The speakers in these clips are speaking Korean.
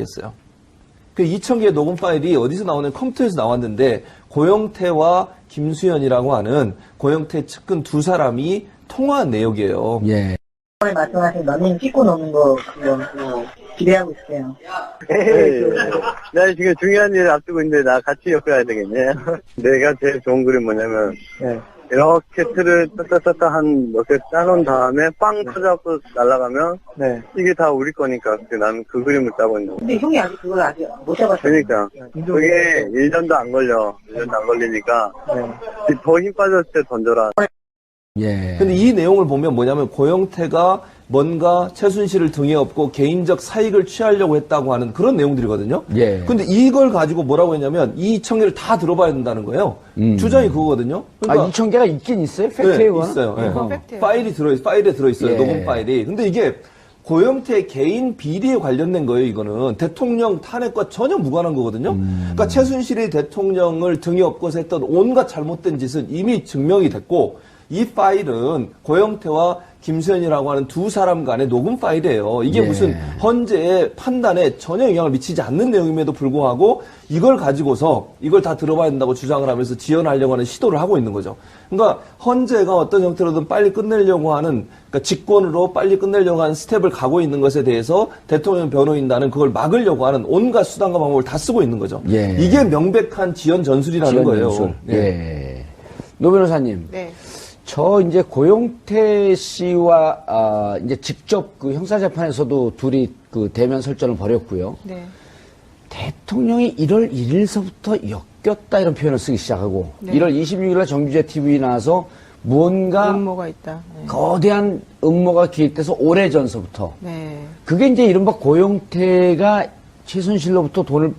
했어요. 그 2,000개의 녹음 파일이 어디서 나오는 컴퓨터에서 나왔는데 고영태와 김수현이라고 하는 고영태 측근 두 사람이 통화한 내역이에요. 예. 말씀하신 런닝 찍고 노는 거 그거 기대하고 있어요. 나 지금 중요한 일을 앞두고 있는데 나 같이 엮어야 되겠네. 내가 제일 좋은 그림 뭐냐면 이렇게 틀을 따따따따 한 몇 개 짜놓은 다음에 빵 터져갖고 날아가면 이게 다 우리 거니까 나는 그 그림을 짜고 있는 거야. 근데 형이 아직 그걸 아직 못 잡았어요. 그러니까 그게 1년도 안 걸려. 1년도 안 걸리니까 더 힘 빠졌을 때 던져라. 예. 근데 이 내용을 보면 뭐냐면 고영태가 뭔가 최순실을 등에 업고 개인적 사익을 취하려고 했다고 하는 그런 내용들이거든요. 예. 근데 이걸 가지고 뭐라고 했냐면 이 2,000개를 다 들어봐야 된다는 거예요. 주장이 그거거든요. 그러니까 아, 2,000개가 있긴 있어요? 팩트에 네, 있어요. 네. 파일에 들어있어요. 예. 녹음 파일이. 근데 이게 고영태의 개인 비리에 관련된 거예요, 이거는. 대통령 탄핵과 전혀 무관한 거거든요. 그러니까 최순실이 대통령을 등에 업고서 했던 온갖 잘못된 짓은 이미 증명이 됐고, 이 파일은 고영태와 김수현이라고 하는 두 사람 간의 녹음 파일이에요. 이게 예. 무슨 헌재의 판단에 전혀 영향을 미치지 않는 내용임에도 불구하고 이걸 가지고서 이걸 다 들어봐야 된다고 주장을 하면서 지연하려고 하는 시도를 하고 있는 거죠. 그러니까 헌재가 어떤 형태로든 빨리 끝내려고 하는, 그러니까 직권으로 빨리 끝내려고 하는 스텝을 가고 있는 것에 대해서 대통령 변호인단은 그걸 막으려고 하는 온갖 수단과 방법을 다 쓰고 있는 거죠. 예. 이게 명백한 지연 전술이라는 지연 거예요. 연술. 예. 예. 노 변호사님. 네. 저 이제 고영태 씨와 이제 직접 그 형사재판에서도 둘이 그 대면 설전을 벌였고요. 네. 대통령이 1월 1일서부터 엮였다 이런 표현을 쓰기 시작하고 네. 1월 26일날 정규제 TV에 나와서 무언가 음모가 있다. 네. 거대한 음모가 기획돼서 오래전서부터 네. 그게 이제 이른바 고영태가 최순실로부터 돈을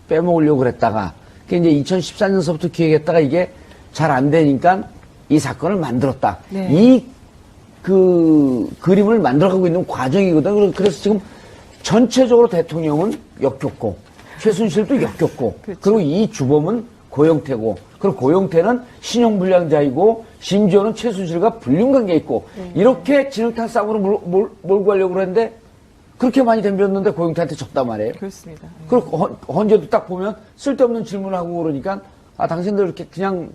빼먹으려고 그랬다가 그게 이제 2014년서부터 기획했다가 이게 잘 안 되니까 이 사건을 만들었다. 네. 이 그 그림을 만들어가고 있는 과정이거든. 그래서 지금 전체적으로 대통령은 엮였고 최순실도 엮였고 그렇죠. 그리고 이 주범은 고영태고 그리고 고영태는 신용불량자이고 심지어는 최순실과 불륜관계에 있고 네. 이렇게 진흙탕 싸움으로 몰고 가려고 그랬는데 그렇게 많이 덤볐는데 고영태한테 졌단 말이에요. 그렇습니다. 네. 그리고 헌재도 딱 보면 쓸데없는 질문을 하고 그러니까 아 당신들 이렇게 그냥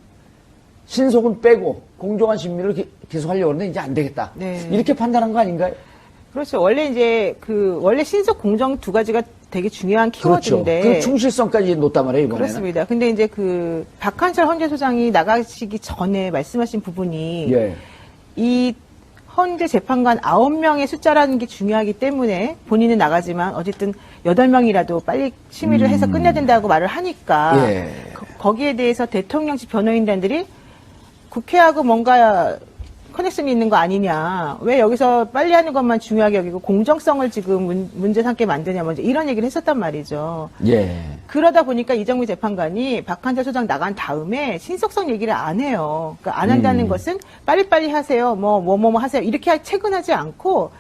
신속은 빼고 공정한 심리를 계속 하려고 하는데 이제 안 되겠다. 네. 이렇게 판단한 거 아닌가요? 그렇죠. 원래 이제 원래 신속 공정 두 가지가 되게 중요한 키워드인데. 그렇죠. 그 충실성까지 놓단 말이에요, 이번에는. 그렇습니다. 근데 이제 박한철 헌재소장이 나가시기 전에 말씀하신 부분이 예. 이 헌재 재판관 9명의 숫자라는 게 중요하기 때문에 본인은 나가지만 어쨌든 8명이라도 빨리 심의를 해서 끝내야 된다고 말을 하니까 예. 거기에 대해서 대통령직 변호인단들이 국회하고 뭔가 커넥션이 있는 거 아니냐. 왜 여기서 빨리 하는 것만 중요하게 여기고 공정성을 지금 문제 삼게 만드냐. 먼저 이런 얘기를 했었단 말이죠. 예. 그러다 보니까 이정미 재판관이 박한철 소장 나간 다음에 신속성 얘기를 안 해요. 그러니까 안 한다는 것은 빨리빨리 하세요. 뭐 하세요. 이렇게 체근하지 않고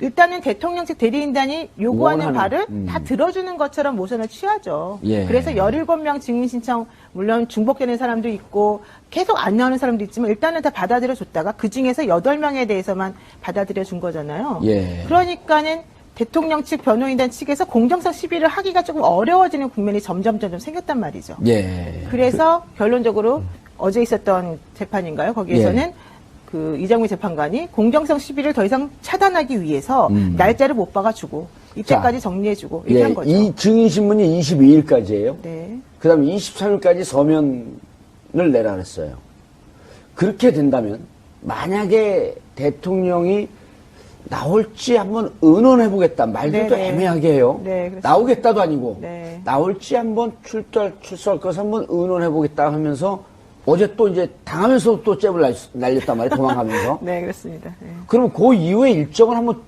일단은 대통령직 대리인단이 요구하는 바를 다 들어주는 것처럼 모션을 취하죠. 예. 그래서 17명 증인 신청 물론 중복되는 사람도 있고 계속 안 나오는 사람도 있지만 일단은 다 받아들여 줬다가 그중에서 8명에 대해서만 받아들여 준 거잖아요. 예. 그러니까는 대통령 측 변호인단 측에서 공정성 시비를 하기가 조금 어려워지는 국면이 점점 생겼단 말이죠. 예. 그래서 결론적으로 어제 있었던 재판인가요? 거기에서는 그 이정미 재판관이 공정성 시비를 더 이상 차단하기 위해서 날짜를 못 박아주고 이때까지 정리해주고 이렇게 한 거죠. 이 증인신문이 22일까지예요. 네. 그 다음에 23일까지 서면을 내라 그랬어요. 그렇게 된다면 만약에 대통령이 나올지 한번 의논해보겠다. 말들도 네네. 애매하게 해요. 네, 그렇습니다. 나오겠다도 아니고 네. 나올지 한번 출소할 것을 한번 의논해보겠다 하면서 어제 또 이제 당하면서 또 잽을 날렸단 말이에요. 도망가면서. 네, 그렇습니다. 네. 그러면 그 이후에 일정을 한번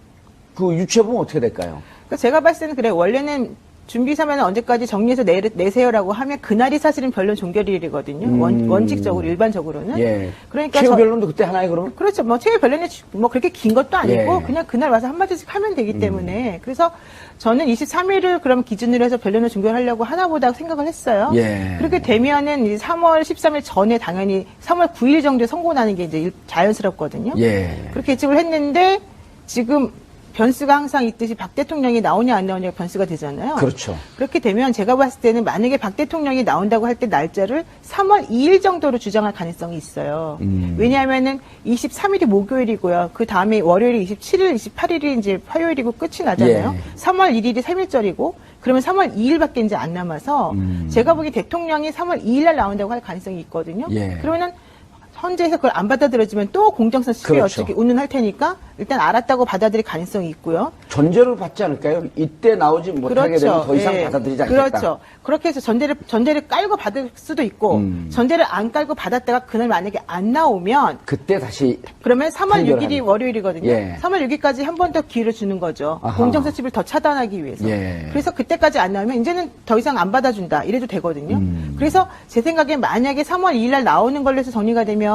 그 유추해보면 어떻게 될까요? 그러니까 제가 봤을 때는 그래. 원래는 준비 사면은 언제까지 정리해서 내세요라고 하면 그날이 사실은 변론 종결일이거든요. 원칙적으로 일반적으로는. 예. 그러니까 최후 변론도 그때 하나요, 그러면? 그렇죠. 최후 변론이 그렇게 긴 것도 아니고 예. 그냥 그날 와서 한마디씩 하면 되기 때문에 그래서 저는 23일을 그럼 기준으로 해서 변론을 종결하려고 하나보다 생각을 했어요. 예. 그렇게 되면은 이제 3월 13일 전에 당연히 3월 9일 정도에 선고 나는 게 이제 자연스럽거든요. 예. 그렇게 예측을 했는데 지금 변수가 항상 있듯이 박 대통령이 나오냐 안 나오냐가 변수가 되잖아요. 그렇죠. 그렇게 되면 제가 봤을 때는 만약에 박 대통령이 나온다고 할 때 날짜를 3월 2일 정도로 주장할 가능성이 있어요. 왜냐하면은 23일이 목요일이고요. 그 다음에 월요일이 27일, 28일이 이제 화요일이고 끝이 나잖아요. 예. 3월 1일이 3일절이고 그러면 3월 2일밖에 이제 안 남아서 제가 보기 대통령이 3월 2일 날 나온다고 할 가능성이 있거든요. 예. 그러면은 헌재에서 그걸 안 받아들여지면 또 공정성 시비에 그렇죠. 어떻게 운운할 테니까 일단 알았다고 받아들일 가능성이 있고요. 전제를 받지 않을까요? 이때 나오지 못하게 되면 더 이상 예. 받아들이지 않겠다. 그렇죠. 그렇게 해서 전제를 깔고 받을 수도 있고 전제를 안 깔고 받았다가 그날 만약에 안 나오면 그때 다시 그러면 3월 판결하는. 6일이 월요일이거든요. 예. 3월 6일까지 한 번 더 기회를 주는 거죠. 아하. 공정성 시비를 더 차단하기 위해서. 예. 그래서 그때까지 안 나오면 이제는 더 이상 안 받아준다. 이래도 되거든요. 그래서 제 생각에 만약에 3월 2일 날 나오는 걸로 해서 정리가 되면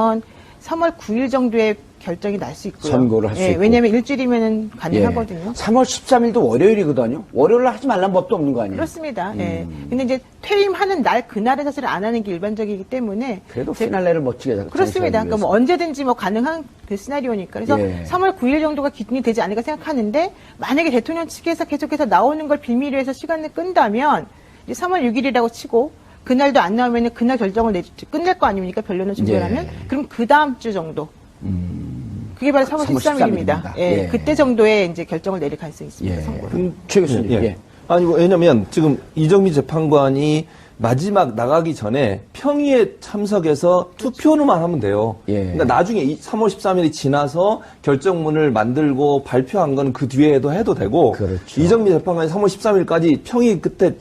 3월 9일 정도에 결정이 날 수 있고요. 선고를 할 수 있고. 왜냐하면 일주일이면 가능하거든요. 3월 13일도 월요일이거든요. 월요일날 하지 말라는 법도 없는 거 아니에요? 그렇습니다. 예. 근데 이제 퇴임하는 날 그날에 사실 안 하는 게 일반적이기 때문에 그래도 피날레를 멋지게 그렇습니다. 그러니까 뭐 언제든지 뭐 가능한 그 시나리오니까. 그래서 예. 3월 9일 정도가 기준이 되지 않을까 생각하는데 만약에 대통령 측에서 계속해서 나오는 걸 빌미로 해서 시간을 끈다면 이제 3월 6일이라고 치고 그날도 안 나오면 그날 결정을 끝낼 거 아닙니까? 변론을 종결하면. 예. 그럼 그 다음 주 정도. 그게 바로 3월 13일입니다. 예. 예. 그때 정도에 이제 결정을 내릴 가능성이 있습니다. 예. 선고를. 최 교수님. 예. 예. 아니, 왜냐면 지금 이정미 재판관이 마지막 나가기 전에 평의에 참석해서 투표만 하면 돼요. 예. 그러니까 나중에 3월 13일이 지나서 결정문을 만들고 발표한 건 그 뒤에도 해도 되고 그렇죠. 이정미 재판관이 3월 13일까지 평의 끝에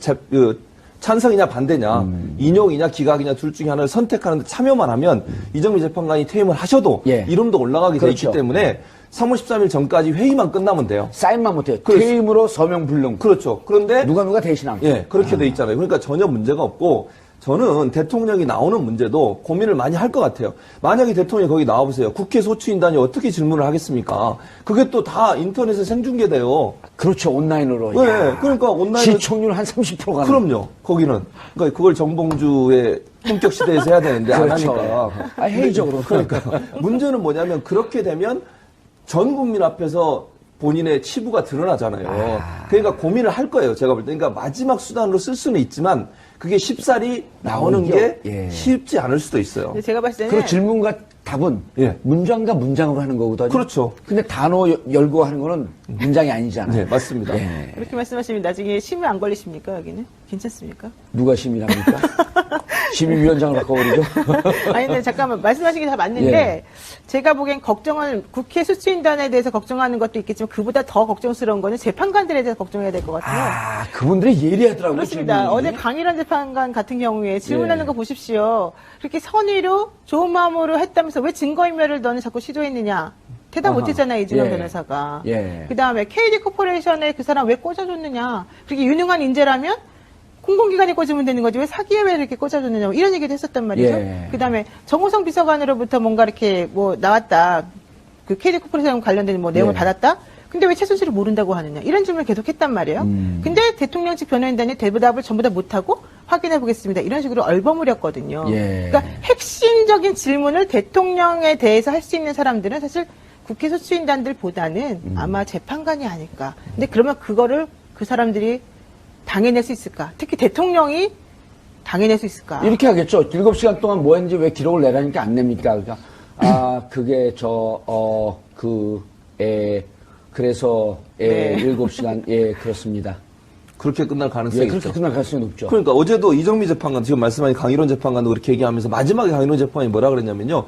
찬성이냐 반대냐 인용이냐 기각이냐 둘 중에 하나를 선택하는데 참여만 하면 이정미 재판관이 퇴임을 하셔도 예. 이름도 올라가게 돼 그렇죠. 있기 때문에 3월 13일 전까지 회의만 끝나면 돼요. 사인만 못해요. 그렇죠. 퇴임으로 서명 불능. 그렇죠. 그런데 누가 대신하고. 예, 그렇게 돼 있잖아요. 그러니까 전혀 문제가 없고 저는 대통령이 나오는 문제도 고민을 많이 할 것 같아요. 만약에 대통령이 거기 나와보세요. 국회 소추인단이 어떻게 질문을 하겠습니까? 그게 또 다 인터넷에 생중계돼요. 그렇죠. 온라인으로. 네, 야. 그러니까 온라인 시청률 한 30% 가는. 그럼요. 거기는 그러니까 그걸 정봉주의 본격 시대에서 해야 되는데 안 그렇죠. 하니까. 회의적으로. 그러니까 문제는 뭐냐면 그렇게 되면 전 국민 앞에서 본인의 치부가 드러나잖아요. 그러니까 고민을 할 거예요. 제가 볼 때. 그러니까 마지막 수단으로 쓸 수는 있지만 그게 쉽사리 나오는 나오죠. 게 예. 쉽지 않을 수도 있어요. 근데 제가 봤을 때는 그리고 질문과 답은 예. 문장과 문장으로 하는 거거든요. 그렇죠. 근데 단어 열고 하는 거는 문장이 아니잖아요. 네, 맞습니다. 예. 그렇게 말씀하시면 나중에 심의 안 걸리십니까? 여기는? 괜찮습니까? 누가 심의합니까? 심의위원장을 바꿔버리죠. 아니, 근데 잠깐만. 말씀하신 게 다 맞는데, 예. 제가 보기엔 걱정을, 국회 수치인단에 대해서 걱정하는 것도 있겠지만, 그보다 더 걱정스러운 거는 재판관들에 대해서 걱정해야 될 것 같아요. 아, 그분들이 예리하더라고요. 그렇습니다. 질문이. 어제 강일원 재판관 같은 경우에 질문하는 예. 거 보십시오. 그렇게 선의로 좋은 마음으로 했다면서 왜 증거인멸을 너는 자꾸 시도했느냐. 대답 아하. 못했잖아요, 이준영 예. 변호사가. 예. 그 다음에 KD 코퍼레이션에 그 사람 왜 꽂아줬느냐. 그렇게 유능한 인재라면 공공기관에 꽂으면 되는 거지 왜 사기에 왜 이렇게 꽂아줬느냐. 이런 얘기도 했었단 말이죠. 예. 그 다음에 정호성 비서관으로부터 뭔가 이렇게 뭐 나왔다. 그 KD 코퍼레이션 관련된 뭐 내용을 예. 받았다. 근데 왜 최순실을 모른다고 하느냐. 이런 질문을 계속 했단 말이에요. 근데 대통령 측 변호인단이 대답을 전부 다 못하고 확인해 보겠습니다. 이런 식으로 얼버무렸거든요. 예. 그러니까 핵심적인 질문을 대통령에 대해서 할 수 있는 사람들은 사실 국회 소추인단들보다는 아마 재판관이 아닐까. 근데 그러면 그거를 그 사람들이 당해낼 수 있을까? 특히 대통령이 당해낼 수 있을까? 이렇게 하겠죠. 7시간 동안 뭐 했는지 왜 기록을 내라니까 안 냅니까? 그러니까, 그게 그래서, 네. 7시간, 예, 그렇습니다. 그렇게 끝날 가능성이 예, 그렇게 있죠. 끝날 가능성이 높죠. 그러니까 어제도 이정미 재판관, 지금 말씀하신 강일원 재판관도 그렇게 얘기하면서 마지막에 강일원 재판관이 뭐라 그랬냐면요.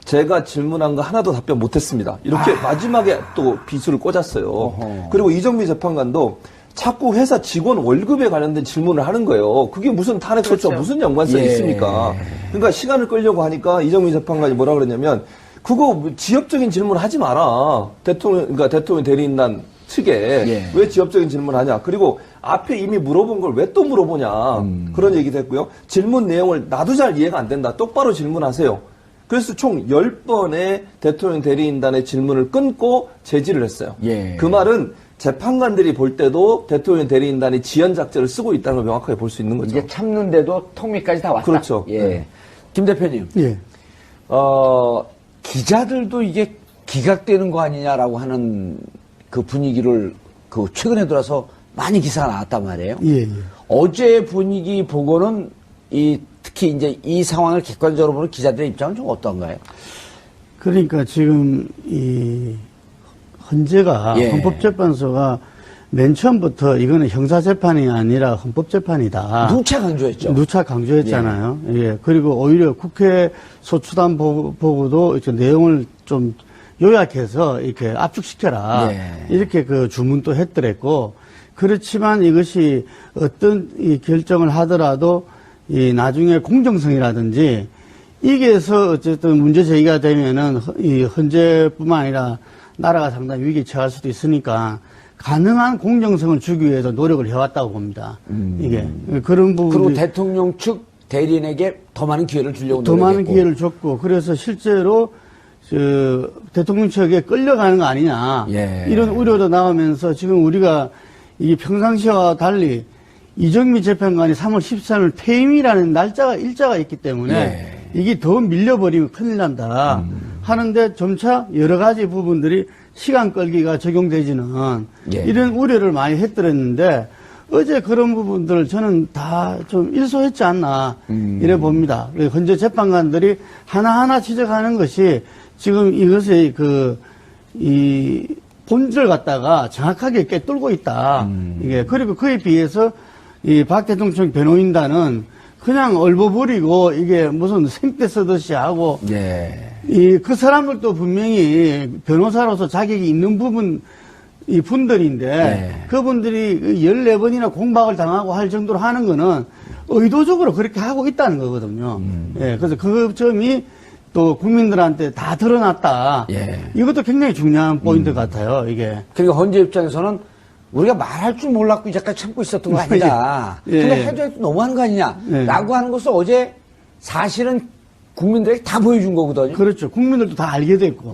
제가 질문한 거 하나도 답변 못했습니다. 이렇게 마지막에 또 비수를 꽂았어요. 어허. 그리고 이정미 재판관도 자꾸 회사 직원 월급에 관련된 질문을 하는 거예요. 그게 무슨 탄핵 소추와 그렇죠. 무슨 연관성이 예. 있습니까? 그러니까 시간을 끌려고 하니까 이정미 재판관이 뭐라 그랬냐면 그거 지엽적인 질문 하지 마라. 그러니까 대통령 대리인단 측에 예. 왜 지엽적인 질문을 하냐. 그리고 앞에 이미 물어본 걸 왜 또 물어보냐. 그런 얘기도 했고요. 질문 내용을 나도 잘 이해가 안 된다. 똑바로 질문하세요. 그래서 총 10번의 대통령 대리인단의 질문을 끊고 제지를 했어요. 예. 그 말은 재판관들이 볼 때도 대통령 대리인단이 지연작전을 쓰고 있다는 걸 명확하게 볼 수 있는 거죠. 이게 참는데도 턱밑까지 다 왔다. 그렇죠. 예. 네. 김 대표님. 예. 기자들도 이게 기각되는 거 아니냐라고 하는 그 분위기를 그 최근에 들어서 많이 기사가 나왔단 말이에요. 예, 예. 어제 분위기 보고는 특히 이제 이 상황을 객관적으로 보는 기자들의 입장은 좀 어떤가요? 그러니까 지금 이 헌재가 예. 헌법재판소가 맨 처음부터 이거는 형사재판이 아니라 헌법재판이다. 누차 강조했죠. 누차 강조했잖아요. 예. 그리고 오히려 국회 소추단 보고도 이렇게 내용을 좀 요약해서 이렇게 압축시켜라. 예. 이렇게 그 주문도 했더랬고, 그렇지만 이것이 어떤 이 결정을 하더라도 이 나중에 공정성이라든지 이게서 어쨌든 문제 제기가 되면은 이 헌재뿐만 아니라 나라가 상당히 위기에 처할 수도 있으니까 가능한 공정성을 주기 위해서 노력을 해왔다고 봅니다. 이게 그런 부분. 그리고 대통령 측 대리인에게 더 많은 기회를 주려고 더 노력했고. 많은 기회를 줬고, 그래서 실제로 대통령 측에 끌려가는 거 아니냐. 예. 이런 우려도 나오면서 지금 우리가 이 평상시와 달리 이정미 재판관이 3월 13일 퇴임이라는 일자가 있기 때문에 예. 이게 더 밀려버리면 큰일 난다. 하는데 점차 여러 가지 부분들이 시간 끌기가 적용되지는 예. 이런 우려를 많이 했더랬는데 어제 그런 부분들을 저는 다 좀 일소했지 않나 이래 봅니다. 현재 재판관들이 하나하나 지적하는 것이 지금 이것의 이 본질을 갖다가 정확하게 꿰뚫고 있다. 이게 그리고 그에 비해서 이 박 대통령 변호인단은 그냥 얼버무리고 이게 무슨 생떼 쓰듯이 하고 예. 그 사람들도 분명히 변호사로서 자격이 있는 이 분들인데 네. 그분들이 14번이나 공박을 당하고 할 정도로 하는 거는 의도적으로 그렇게 하고 있다는 거거든요. 예, 그래서 그 점이 또 국민들한테 다 드러났다. 예. 이것도 굉장히 중요한 포인트 같아요, 이게. 그리고 헌재 입장에서는 우리가 말할 줄 몰랐고 이제까지 참고 있었던 거 아니다. 예. 근데 해도 너무한 거 아니냐. 예. 라고 하는 것을 어제 사실은 국민들에게 다 보여준 거거든요. 그렇죠. 국민들도 다 알게 됐고.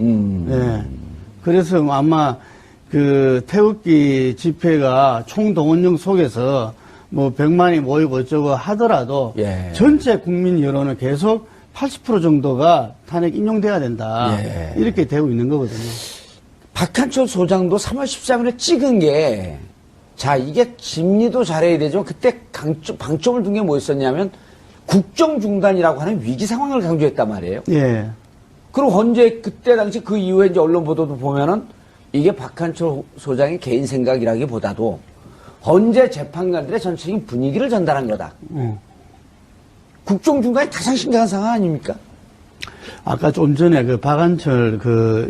예. 그래서 아마 그 태극기 집회가 총동원령 속에서 뭐 100만이 모이고 어쩌고 하더라도 예. 전체 국민 여론은 계속 80% 정도가 탄핵 인용돼야 된다. 예. 이렇게 되고 있는 거거든요. 박한철 소장도 3월 13일에 찍은 게, 자, 이게 심리도 잘해야 되지만 그때 방점을 둔 게 뭐였었냐면 국정중단이라고 하는 위기 상황을 강조했단 말이에요. 예. 그리고 헌재 그때 당시 그 이후에 이제 언론 보도도 보면은 이게 박한철 소장의 개인 생각이라기보다도 헌재 재판관들의 전체적인 분위기를 전달한 거다. 국정중단이 가장 심각한 상황 아닙니까? 아까 좀 전에 그 박한철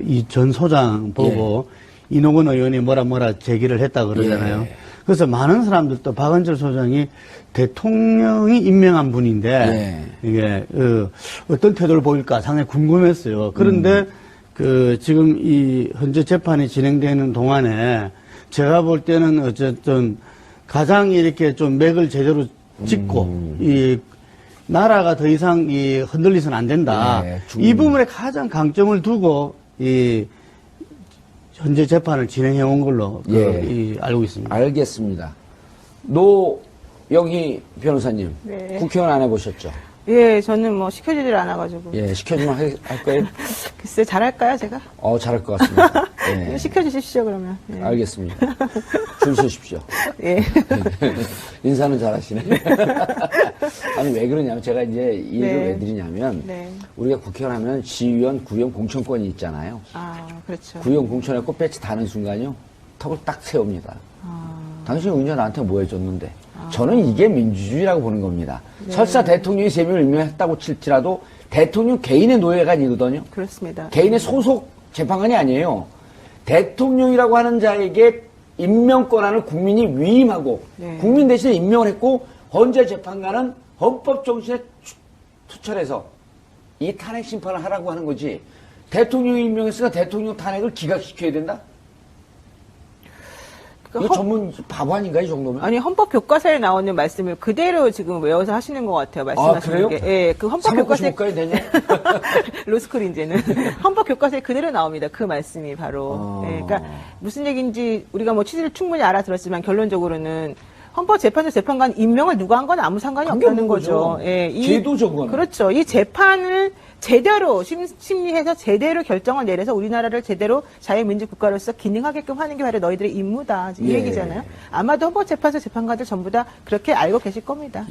이 전 소장 보고 이노건 의원이 뭐라 제기를 했다 그러잖아요. 예. 그래서 많은 사람들도 박한철 소장이 대통령이 임명한 분인데 이게 어떤 태도를 보일까 상당히 궁금했어요. 그런데 지금 이 현재 재판이 진행되는 동안에 제가 볼 때는 어쨌든 가장 이렇게 좀 맥을 제대로 짚고 이 나라가 더 이상 흔들리서는 안 된다. 이 부분에 가장 강점을 두고 이 현재 재판을 진행해 온 걸로 알고 있습니다. 알겠습니다. 노영희 변호사님, 네. 국회의원 안 해보셨죠? 예, 저는 뭐 시켜주질 않아가지고. 예, 시켜주면 할 거예요? 글쎄, 잘할까요, 제가? 잘할 것 같습니다. 예. 시켜주십시오, 그러면. 예. 알겠습니다. 줄 서십시오. 예. 인사는 잘하시네. 아니, 왜 그러냐면, 제가 이제 이 얘기를 왜 드리냐면, 우리가 국회의원 하면 지휘원, 구의원 공천권이 있잖아요. 아, 그렇죠. 구의원 공천했고 배치 다는 순간요, 턱을 딱 세웁니다. 당신 운전 나한테 뭐 해줬는데? 저는 이게 민주주의라고 보는 겁니다. 설사 대통령이 3명을 임명했다고 칠지라도 대통령 개인의 노예가 아니거든요. 그렇습니다. 개인의 소속 재판관이 아니에요. 대통령이라고 하는 자에게 임명 권한을 국민이 위임하고 국민 대신에 임명을 했고 헌재 재판관은 헌법 정신에 투철해서 이 탄핵 심판을 하라고 하는 거지. 대통령이 임명했으니까 대통령 탄핵을 기각시켜야 된다? 이거 전문 바보 아닌가, 이 정도면? 아니, 헌법 교과서에 나오는 말씀을 그대로 지금 외워서 하시는 것 같아요. 말씀하시는 게. 예, 그 헌법 교과서에. 되냐? 로스쿨 이제는. 헌법 교과서에 그대로 나옵니다. 그 말씀이 바로. 예, 그러니까 무슨 얘기인지 우리가 뭐 취지를 충분히 알아들었지만 결론적으로는 헌법재판소 재판관 임명을 누가 한 건 아무 상관이 없다는 거죠. 예, 제도적으로. 그렇죠. 이 재판을 제대로 심리해서 제대로 결정을 내려서 우리나라를 제대로 자유민주국가로서 기능하게끔 하는 게 바로 너희들의 임무다. 이 예. 얘기잖아요. 아마도 헌법재판소 재판관들 전부 다 그렇게 알고 계실 겁니다.